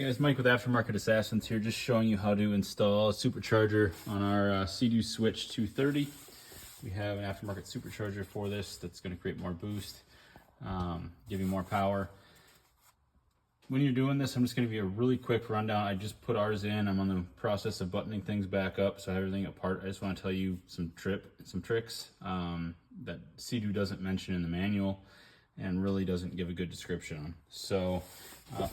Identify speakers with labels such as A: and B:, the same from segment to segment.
A: Hey guys, Mike with Aftermarket Assassins here, just showing you how to install a supercharger on our Sea-Doo Switch 230. We have an aftermarket supercharger for this that's going to create more boost, give you more power. When you're doing this, I'm just going to give you a really quick rundown. I just put ours in. I'm on the process of buttoning things back up, so I have everything apart. I just want to tell you some tricks that Sea-Doo doesn't mention in the manual and really doesn't give a good description on. So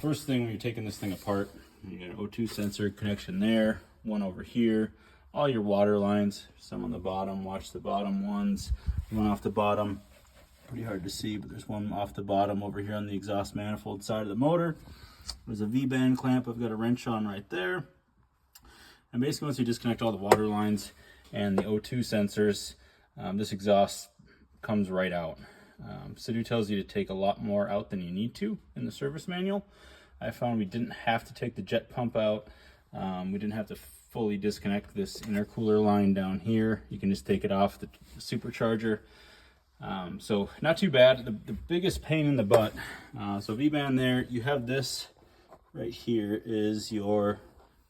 A: first thing, when you're taking this thing apart, you got an O2 sensor connection there, one over here, all your water lines, some on the bottom. Watch the bottom ones, one off the bottom, pretty hard to see, but there's one off the bottom over here on the exhaust manifold side of the motor. There's a V-band clamp I've got a wrench on right there. And basically once you disconnect all the water lines and the O2 sensors, this exhaust comes right out. Sea-Doo tells you to take a lot more out than you need to in the service manual. I found we didn't have to take the jet pump out. We didn't have to fully disconnect this intercooler line down here. You can just take it off the supercharger. So not too bad. The biggest pain in the butt, so V-band there, you have this right here is your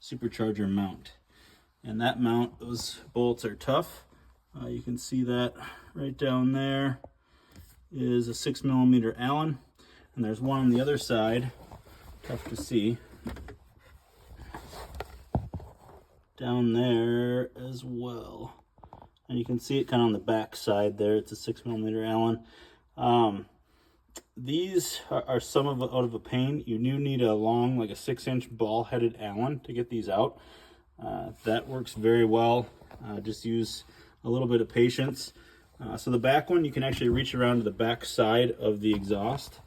A: supercharger mount. And that mount, those bolts are tough. You can see that right down there is a 6mm Allen, and there's one on the other side, tough to see, down there as well. And you can see it kind of on the back side there. It's a 6mm Allen. These are some of out of a pain. You do need a long, like a 6-inch ball-headed Allen to get these out. That works very well. Just use a little bit of patience. So the back one, you can actually reach around to the back side of the exhaust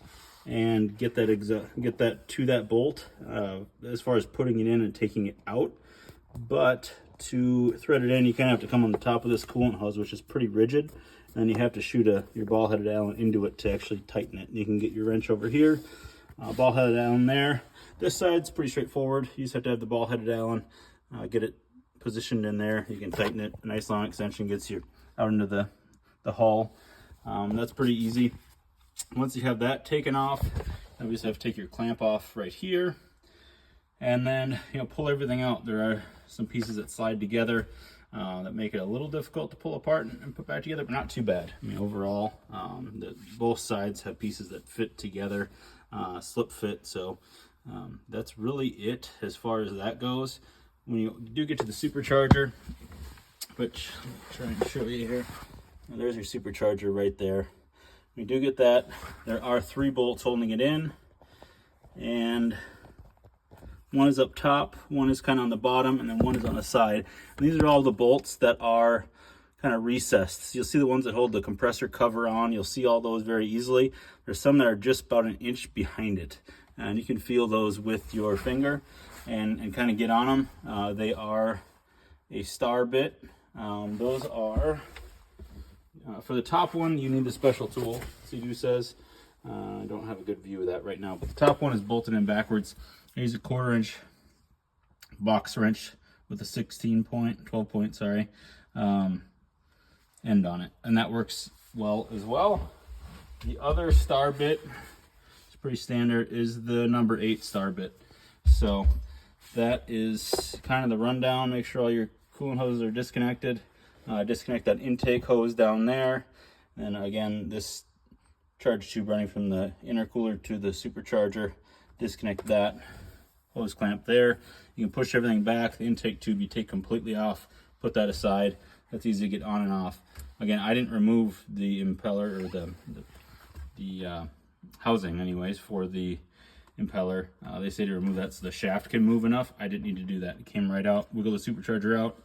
A: and get that to that bolt as far as putting it in and taking it out. But to thread it in, you kind of have to come on the top of this coolant hose, which is pretty rigid, and you have to shoot your ball-headed Allen into it to actually tighten it. You can get your wrench over here, ball-headed Allen there. This side's pretty straightforward. You just have to have the ball-headed Allen, get it positioned in there. You can tighten it. A nice long extension gets you out into the hull. That's pretty easy. Once you have that taken off, you just have to take your clamp off right here, and then pull everything out. There are some pieces that slide together that make it a little difficult to pull apart and put back together, but not too bad. I mean, overall, both sides have pieces that fit together, slip fit. So that's really it as far as that goes. When you do get to the supercharger, which I'm trying to show you here. Now, there's your supercharger right there. When you do get that, there are 3 bolts holding it in, and one is up top, one is kind of on the bottom, and then one is on the side. And these are all the bolts that are kind of recessed. So you'll see the ones that hold the compressor cover on. You'll see all those very easily. There's some that are just about an inch behind it, and you can feel those with your finger and kind of get on them. They are a star bit. Those are for the top one, you need a special tool, Sea-Doo says. I don't have a good view of that right now, but the top one is bolted in backwards. I use a 1/4-inch box wrench with a 12 point, end on it, and that works well as well. The other star bit, it's pretty standard, is the number 8 star bit. So that is kind of the rundown. Make sure all your coolant hoses are disconnected. Disconnect that intake hose down there, and again, this charge tube running from the intercooler to the supercharger, disconnect that hose clamp there. You can push everything back. The intake tube you take completely off, put that aside. That's easy to get on and off. Again, I didn't remove the impeller or the housing anyways for the impeller. They say to remove that so the shaft can move enough. I didn't need to do that. It came right out. Wiggle the supercharger out.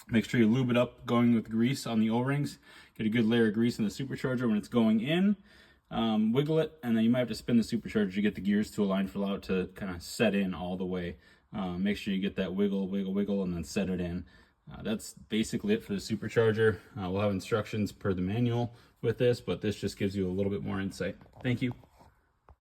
A: Make sure you lube it up going with grease on the O-rings. Get a good layer of grease in the supercharger when it's going in. Wiggle it, and then you might have to spin the supercharger to get the gears to align for allow it to kind of set in all the way. Make sure you get that wiggle, and then set it in. That's basically it for the supercharger. We'll have instructions per the manual with this, but this just gives you a little bit more insight. Thank you.